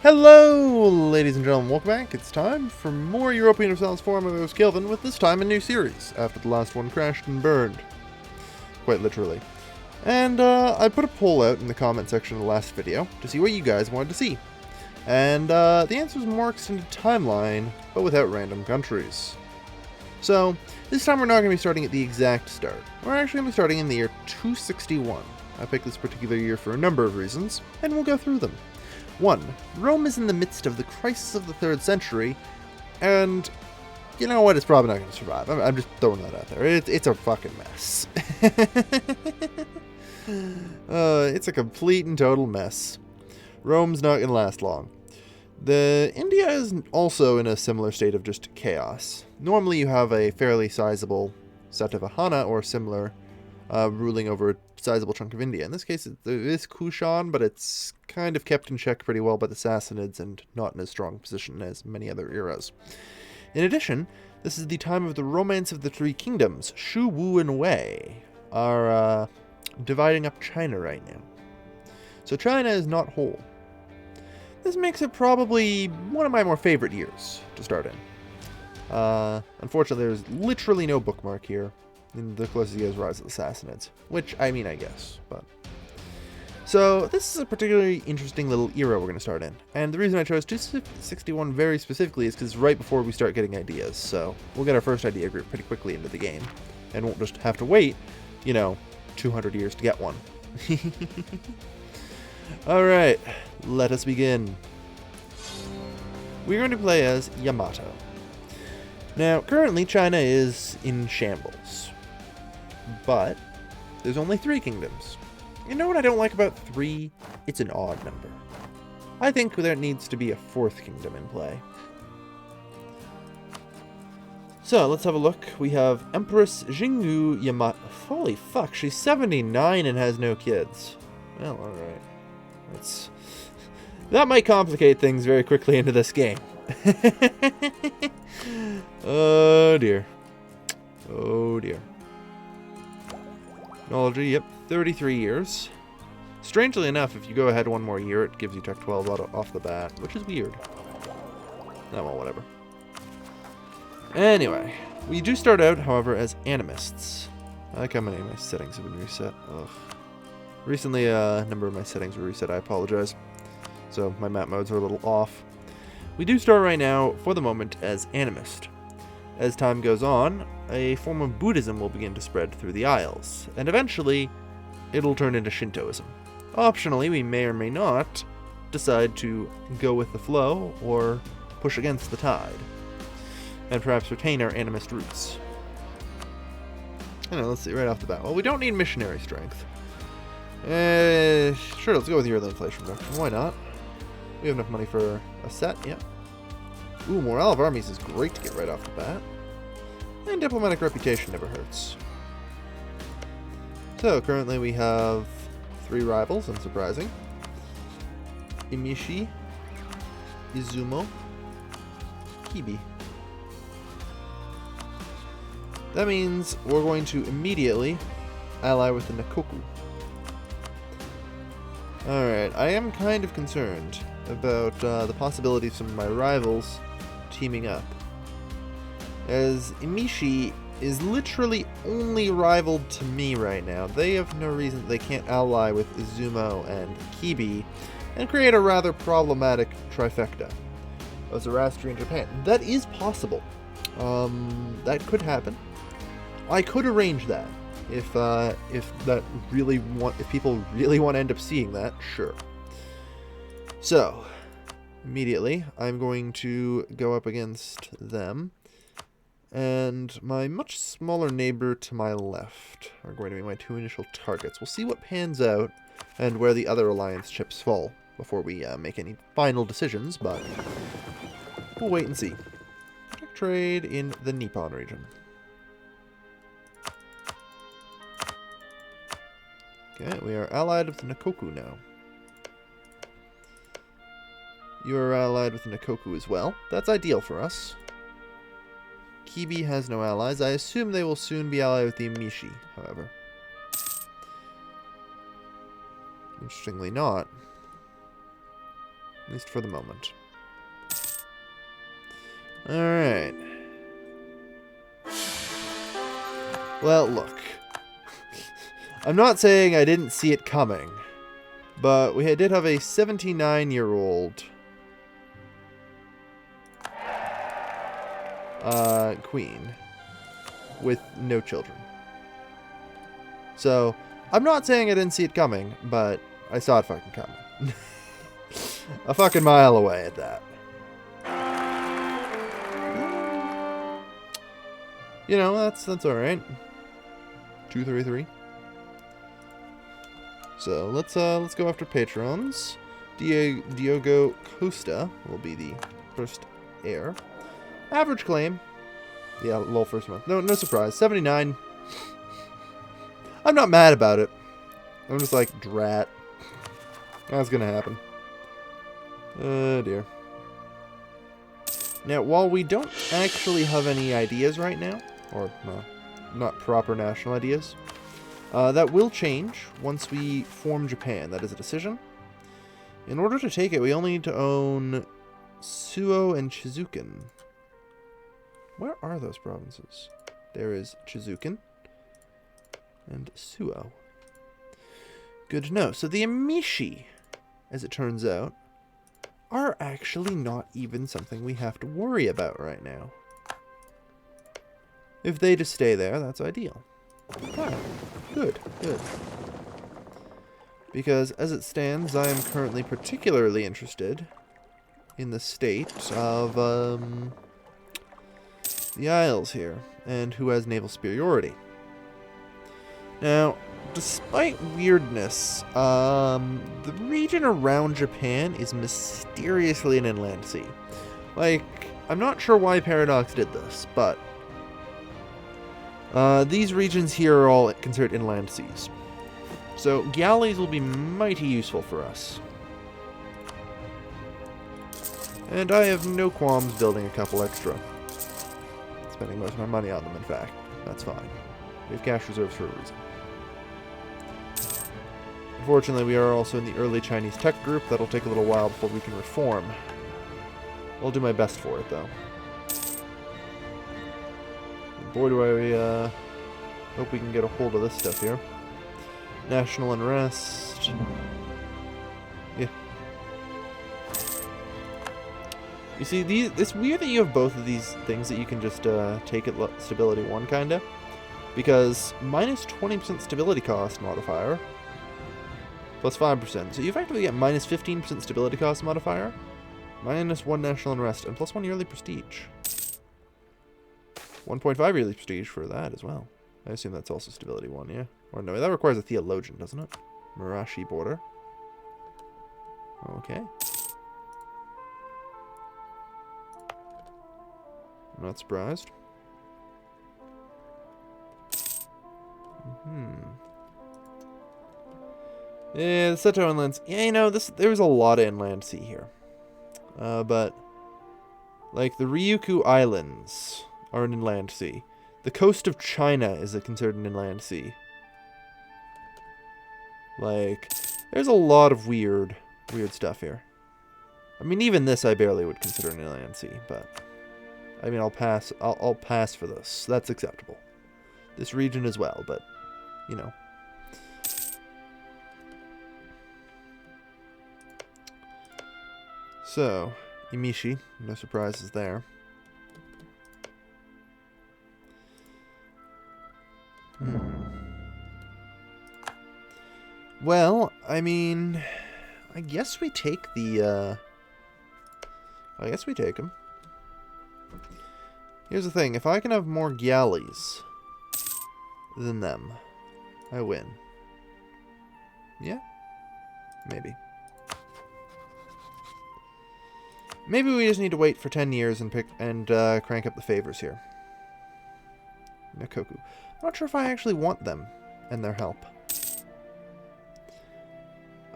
Hello, ladies and gentlemen, welcome back. It's time for more Europa Universalis form of Kelvin, with this time a new series, after the last one crashed and burned. Quite literally. And I put a poll out in the comment section of the last video to see what you guys wanted to see. And the answer was more extended timeline, but without random countries. So, this time we're not going to be starting at the exact start. We're actually going to be starting in the year 261. I picked this particular year for a number of reasons, and we'll go through them. 1. Rome is in the midst of the crisis of the 3rd century, and you know what? It's probably not going to survive. I'm just throwing that out there. It's a fucking mess. It's a complete and total mess. Rome's not going to last long. India is also in a similar state of just chaos. Normally you have a fairly sizable Satavahana or similar ruling over a sizable chunk of India. In this case, it is Kushan, but it's kind of kept in check pretty well by the Sassanids and not in as strong a position as many other eras. In addition, this is the time of the Romance of the Three Kingdoms. Shu, Wu, and Wei are dividing up China right now. So China is not whole. This makes it probably one of my more favorite years to start in. Unfortunately, there's literally no bookmark here. And the closest you guys Rise of the Sassanids. Which, I mean, I guess, but... So, this is a particularly interesting little era we're going to start in. And the reason I chose 261 very specifically is because right before we start getting ideas. So, we'll get our first idea group pretty quickly into the game. And won't just have to wait, 200 years to get one. Alright, let us begin. We're going to play as Yamato. Now, currently China is in shambles. But there's only 3 kingdoms. You know what I don't like about 3? It's an odd number. I think there needs to be a 4th kingdom in play. So, let's have a look. We have Empress Jingu Yamato. Holy fuck, she's 79 and has no kids. Well, alright. That might complicate things very quickly into this game. Oh dear. Oh dear. Technology, yep, 33 years. Strangely enough, if you go ahead one more year, it gives you Tech 12 off the bat, which is weird. Oh, well, whatever. Anyway, we do start out, however, as animists. I like how many of my settings have been reset. Ugh. Recently, a number of my settings were reset, I apologize. So, my map modes are a little off. We do start right now, for the moment, as animist. As time goes on, a form of Buddhism will begin to spread through the Isles, and eventually, it'll turn into Shintoism. Optionally, we may or may not decide to go with the flow, or push against the tide, and perhaps retain our animist roots. I don't know, let's see, right off the bat. Well, we don't need missionary strength. Sure, let's go with yearly inflation reduction. Why not? We have enough money for a set, yeah. Ooh, morale of armies is great to get right off the bat. And diplomatic reputation never hurts. So, currently we have 3 rivals, unsurprising. Imishi, Izumo, Kibi. That means we're going to immediately ally with the Nakoku. Alright, I am kind of concerned about the possibility of some of my rivals teaming up, as Imishi is literally only rivaled to me right now. They have no reason they can't ally with Izumo and Kibi and create a rather problematic trifecta of Zoroastrian and Japan. That is possible. That could happen. I could arrange that if people really want to end up seeing that. Sure. So, immediately, I'm going to go up against them, and my much smaller neighbor to my left are going to be my 2 initial targets. We'll see what pans out and where the other alliance chips fall before we make any final decisions, but we'll wait and see. Tech trade in the Nippon region. Okay, we are allied with the Nakoku now. You are allied with the Nakoku as well. That's ideal for us. Kibi has no allies. I assume they will soon be allied with the Imishi, however. Interestingly not. At least for the moment. Alright. Well, look. I'm not saying I didn't see it coming, but we did have a 79-year-old queen with no children. So, I'm not saying I didn't see it coming, but I saw it fucking coming. A fucking mile away at that. You know, that's alright. 233. So let's go after patrons. Diogo Costa will be the first heir. Average claim. Yeah, low first month. No surprise. 79. I'm not mad about it. I'm just like, drat. That's gonna happen. Oh dear. Now, while we don't actually have any ideas right now, or not proper national ideas, that will change once we form Japan. That is a decision. In order to take it, we only need to own Suo and Chizuken. Where are those provinces? There is Chizuken and Suo. Good to know. So the Emishi, as it turns out, are actually not even something we have to worry about right now. If they just stay there, that's ideal. Ah, good. Because as it stands, I am currently particularly interested in the state of the Isles here, and who has naval superiority. Now, despite weirdness, the region around Japan is mysteriously an inland sea. Like, I'm not sure why Paradox did this, but these regions here are all considered inland seas. So, galleys will be mighty useful for us. And I have no qualms building a couple extra. Spending most of my money on them, in fact. That's fine. We have cash reserves for a reason. Unfortunately, we are also in the early Chinese tech group. That'll take a little while before we can reform. I'll do my best for it, though. Boy, do I hope we can get a hold of this stuff here. National unrest. Yeah. You see, it's weird that you have both of these things that you can just take at stability 1, kinda. Because minus 20% stability cost modifier, plus 5%. So you effectively get minus 15% stability cost modifier, minus 1 national unrest, and plus 1 yearly prestige. 1.5 yearly prestige for that as well. I assume that's also stability 1, yeah? Or no, that requires a theologian, doesn't it? Marashi border. Okay. I'm not surprised. Yeah, the Seto Inlands. Yeah, you know, there's a lot of inland sea here. But, like, the Ryukyu Islands are an inland sea. The coast of China is considered an inland sea. Like, there's a lot of weird stuff here. I mean, even this I barely would consider an inland sea, but I mean, I'll pass for this. That's acceptable. This region as well, but you know. So, Emishi, no surprises there. Well, I mean, I guess we take the, I guess we take them. Here's the thing, if I can have more galleys than them, I win. Yeah? Maybe. Maybe we just need to wait for 10 years and crank up the favors here. Nakoku. I'm not sure if I actually want them and their help.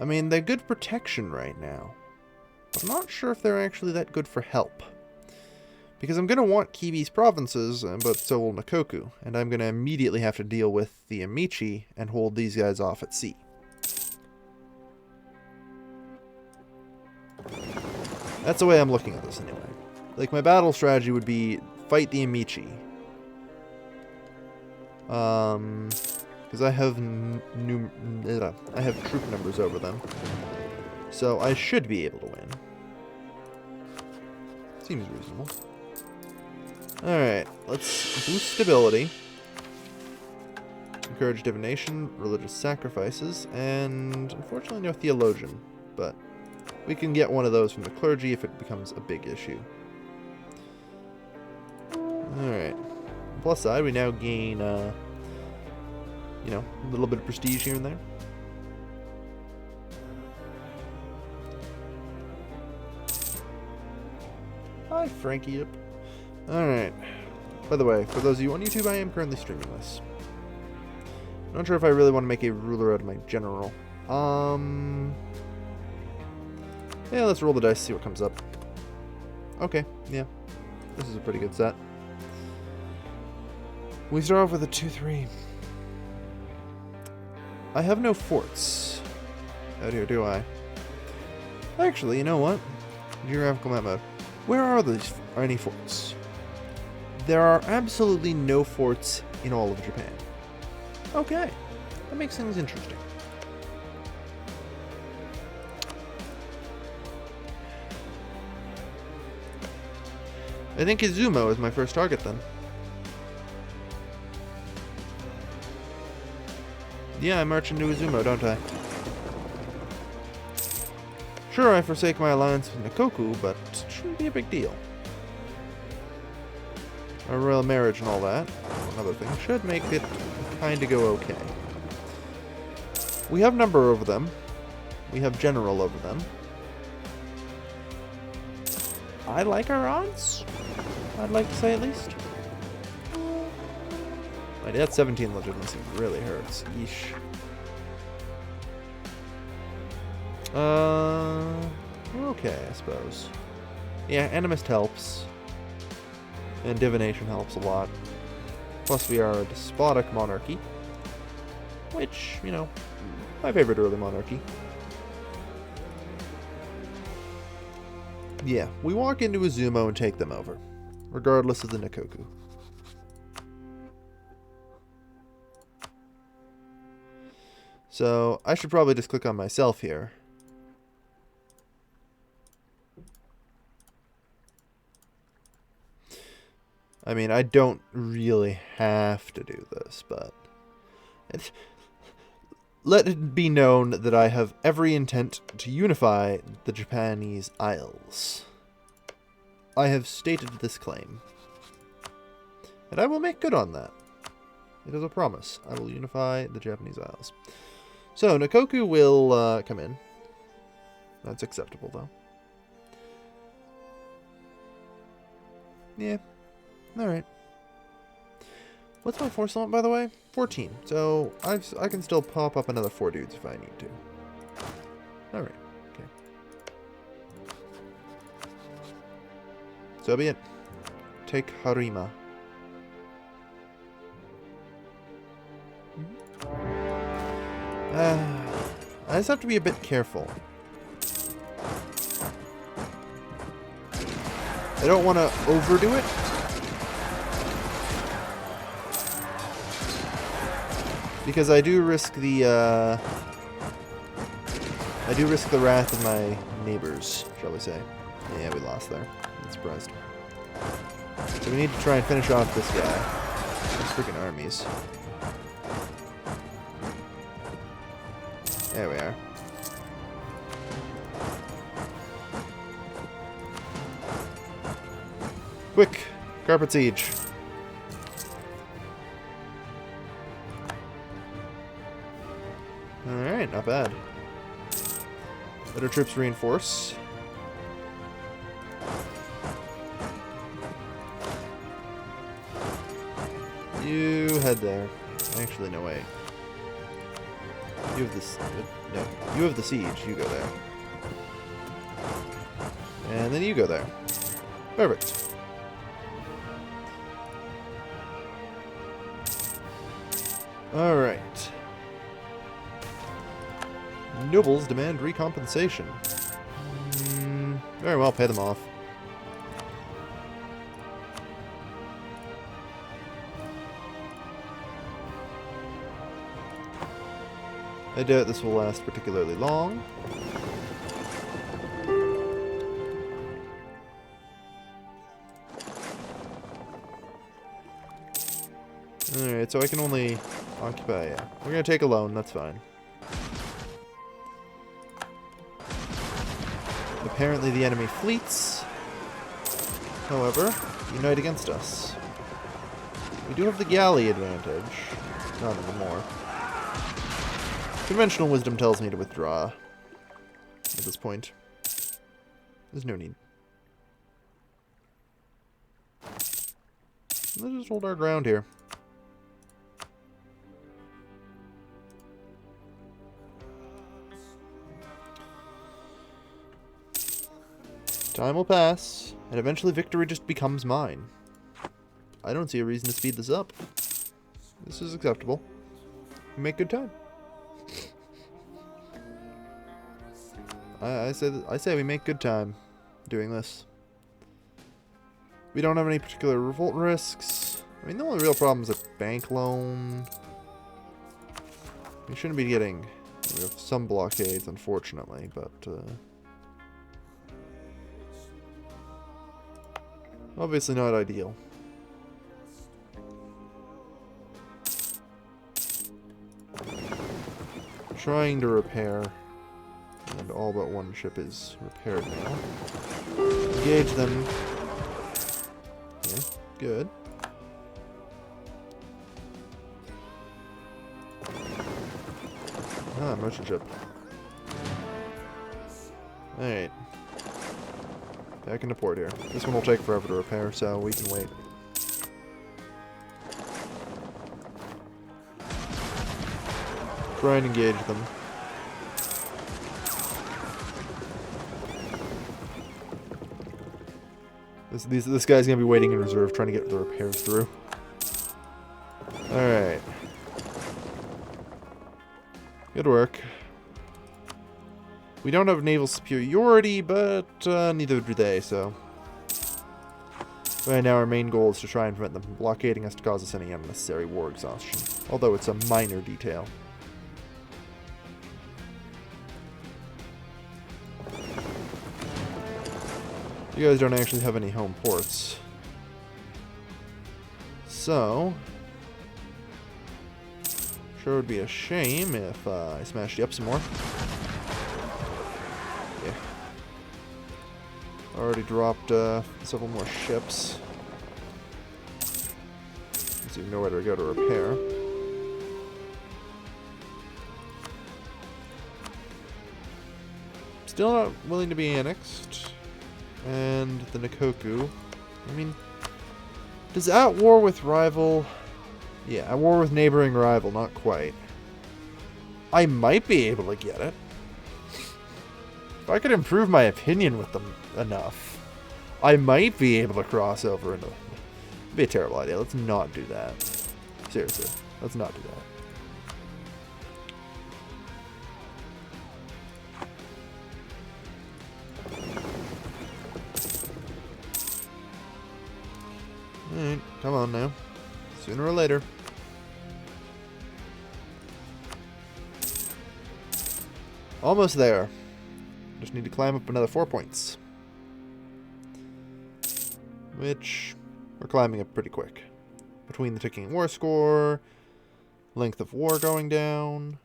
I mean, they're good protection right now. But I'm not sure if they're actually that good for help. Because I'm going to want Kibi's provinces, but so will Nakoku. And I'm going to immediately have to deal with the Amici and hold these guys off at sea. That's the way I'm looking at this anyway. Like, my battle strategy would be fight the Amici. Because I have I have troop numbers over them. So I should be able to win. Seems reasonable. Alright, let's boost stability. Encourage divination, religious sacrifices, and unfortunately no theologian. But we can get one of those from the clergy if it becomes a big issue. Alright. Plus side, we now gain, you know, a little bit of prestige here and there. Hi, Frankie. Yep. Alright. By the way, for those of you on YouTube, I am currently streaming this. Not sure if I really want to make a ruler out of my general. Yeah, let's roll the dice, see what comes up. Okay, yeah. This is a pretty good set. We start off with a 2-3. I have no forts out here, do I? Actually, you know what? Geographical map mode. Where are any forts? There are absolutely no forts in all of Japan. Okay, that makes things interesting. I think Izumo is my first target then. Yeah, I march into Izumo, don't I? Sure, I forsake my alliance with Nikoku, but it shouldn't be a big deal. A royal marriage and all that, another thing, should make it kind of go okay. We have number over them. We have general over them. I like our odds, I'd like to say at least. My dad's 17 legitimacy really hurts. Yeesh. Okay, I suppose. Yeah, animist helps. And divination helps a lot. Plus we are a despotic monarchy. Which, you know, my favorite early monarchy. Yeah, we walk into Izumo and take them over. Regardless of the Nikoku. So, I should probably just click on myself here. I mean, I don't really have to do this, but let it be known that I have every intent to unify the Japanese Isles. I have stated this claim. And I will make good on that. It is a promise. I will unify the Japanese Isles. So, Nikoku will come in. That's acceptable, though. Yeah. Alright. What's my force limit, by the way? 14. So, I can still pop up another 4 dudes if I need to. Alright. Okay. So be it. Take Harima. I just have to be a bit careful. I don't want to overdo it. Because I do risk the wrath of my neighbors, shall we say. Yeah, we lost there. I'm surprised. So we need to try and finish off this guy. These freaking armies. There we are. Quick! Carpet siege. Alright, not bad. Let our troops reinforce. You head there. Actually, no way. You have this. No, you have the siege. You go there. And then you go there. Perfect. Alright. Nobles demand recompensation. Very well, pay them off. I doubt this will last particularly long. Alright, so I can only occupy, yeah. We're gonna take a loan, that's fine. Apparently the enemy fleets, however, unite against us. We do have the galley advantage. Not anymore. Conventional wisdom tells me to withdraw at this point. There's no need. Let's just hold our ground here. Time will pass, and eventually victory just becomes mine. I don't see a reason to speed this up. This is acceptable. We make good time. I say we make good time doing this. We don't have any particular revolt risks. I mean, the only real problem is a bank loan. We shouldn't be getting... We have some blockades, unfortunately, but... obviously not ideal. Trying to repair, and all but one ship is repaired now. Engage them. Yeah, good. Ah, merchant ship. Alright. Back into port here. This one will take forever to repair, so we can wait. Try and engage them. This guy's gonna be waiting in reserve, trying to get the repairs through. Alright. Good work. We don't have naval superiority, but neither do they, so... Right now our main goal is to try and prevent them from blockading us to cause us any unnecessary war exhaustion. Although it's a minor detail. You guys don't actually have any home ports. So... Sure would be a shame if I smashed you up some more. Yeah. Already dropped several more ships. So you know where to go to repair. Still not willing to be annexed. And the Nikoku. I mean, does at war with rival... Yeah, at war with neighboring rival, not quite. I might be able to get it. If I could improve my opinion with them enough, I might be able to cross over into... It'd be a terrible idea. Let's not do that. Seriously, let's not do that. Alright, come on now. Sooner or later. Almost there. Just need to climb up another 4 points. Which we're climbing up pretty quick. Between the ticking war score, length of war going down.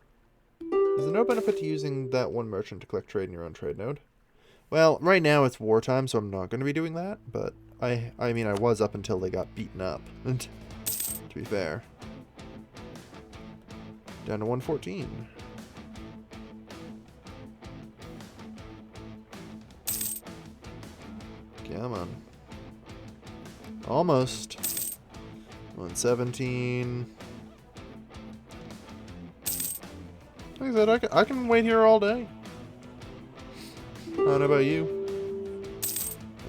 Is there no benefit to using that one merchant to collect trade in your own trade node? Well, right now it's wartime, so I'm not going to be doing that, but I mean, I was up until they got beaten up, to be fair. Down to 114. Come on. Almost. 117. Like I said, I can wait here all day. I don't know about you.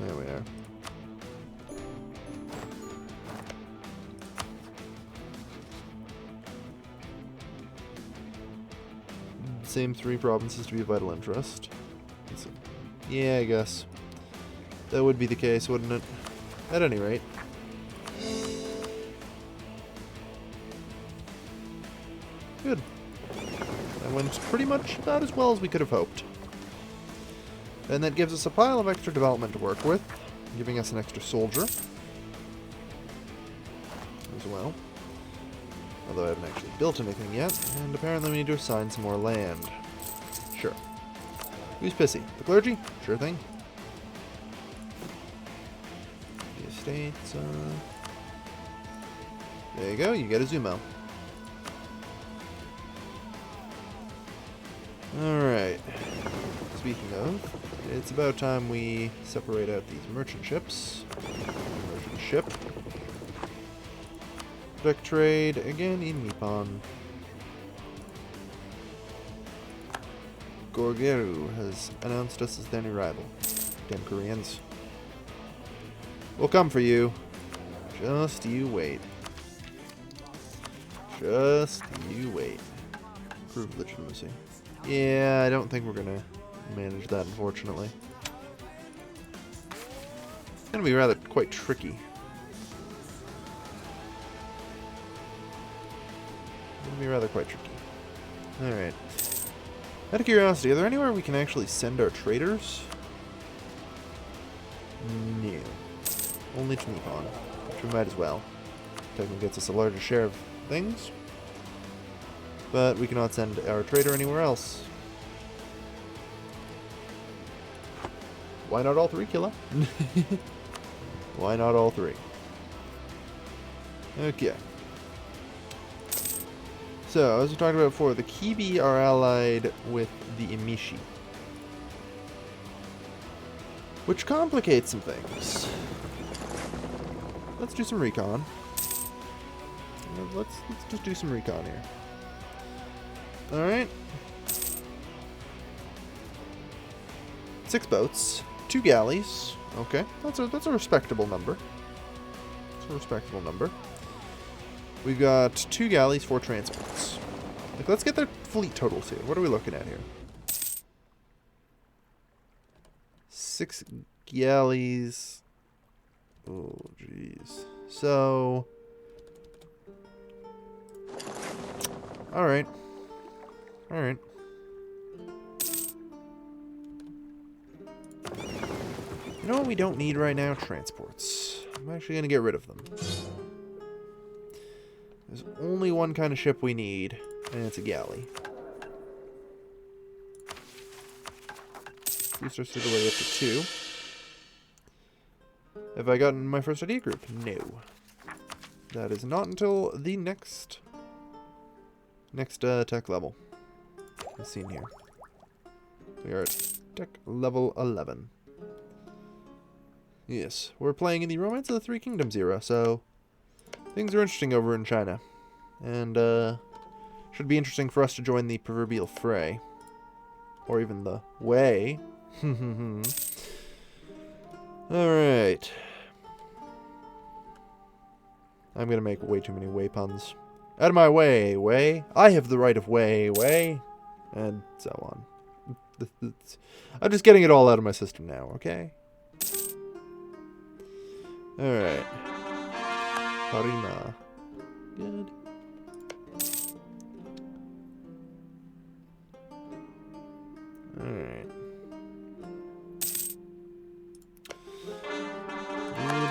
There we are. Same 3 provinces to be of vital interest. Yeah, I guess. That would be the case, wouldn't it? At any rate. Good. That went pretty much about as well as we could have hoped. And that gives us a pile of extra development to work with, giving us an extra soldier as well. Although I haven't actually built anything yet, and apparently we need to assign some more land. Sure. Who's pissy? The clergy? Sure thing. The estates, there you go, you get a Zumo. Alright. Speaking of, it's about time we separate out these merchant ships. Merchant ship. Protect trade, again in Nippon. Goryeo has announced us as their new rival. Damn Koreans. We'll come for you. Just you wait. Just you wait. Prove legitimacy. Yeah, I don't think we're gonna manage that, unfortunately. It's gonna be rather quite tricky. Alright. Out of curiosity, are there anywhere we can actually send our traders? No. Only to Nippon, which we might as well. Technically gets us a larger share of things. But we cannot send our trader anywhere else. Why not all three, Killa? Why not all three? Okay. So, as we talked about before, the Kibi are allied with the Emishi. Which complicates some things. Let's do some recon. Let's just do some recon here. Alright. 6 boats. 2 galleys. Okay, that's a respectable number. That's a respectable number. We've got 2 galleys, 4 transports. Like, let's get their fleet totals here. What are we looking at here? 6 galleys. Oh, jeez. So... Alright. Alright. You know what we don't need right now? Transports. I'm actually going to get rid of them. There's only one kind of ship we need, and it's a galley. Boost our suit away up to 2. Have I gotten my first idea group? No. That is not until the next tech level. As seen here. We are at tech level 11. Yes, we're playing in the Romance of the Three Kingdoms era, so things are interesting over in China. And, should be interesting for us to join the proverbial fray. Or even the way. Alright. I'm gonna make way too many way puns. Out of my way, way. I have the right of way, way. And so on. I'm just getting it all out of my system now, okay? Alright. Harima. Good. Alright. Good.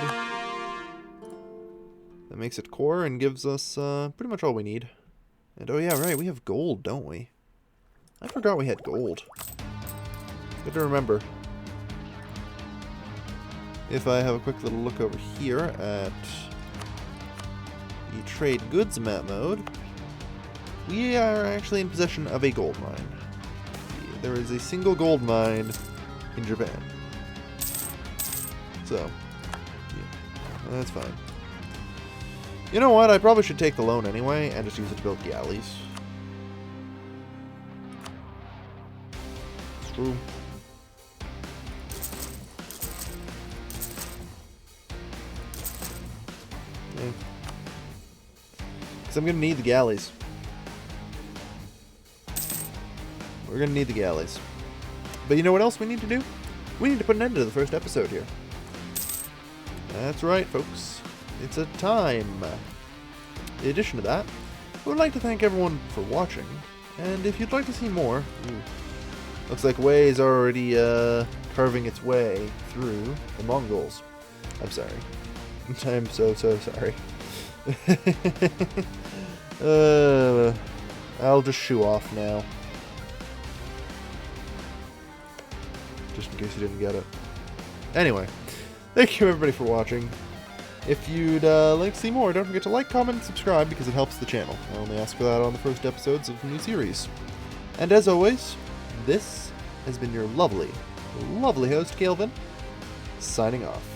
That makes it core and gives us pretty much all we need. And oh yeah, right, we have gold, don't we? I forgot we had gold. Good to remember. If I have a quick little look over here at the trade goods map mode, we are actually in possession of a gold mine. There is a single gold mine in Japan. So, yeah, that's fine. You know what? I probably should take the loan anyway and just use it to build galleys. It's true. Yeah. Because I'm going to need the galleys. We're going to need the galleys. But you know what else we need to do? We need to put an end to the first episode here. That's right, folks. It's a time. In addition to that, I would like to thank everyone for watching, and if you'd like to see more, looks like Wei is already carving its way through the Mongols. I'm sorry. I'm so sorry. I'll just shoo off now. Just in case you didn't get it. Anyway, thank you everybody for watching. If you'd like to see more, don't forget to like, comment, and subscribe because it helps the channel. I only ask for that on the first episodes of the new series. And as always, this has been your lovely, lovely host, Calvin, signing off.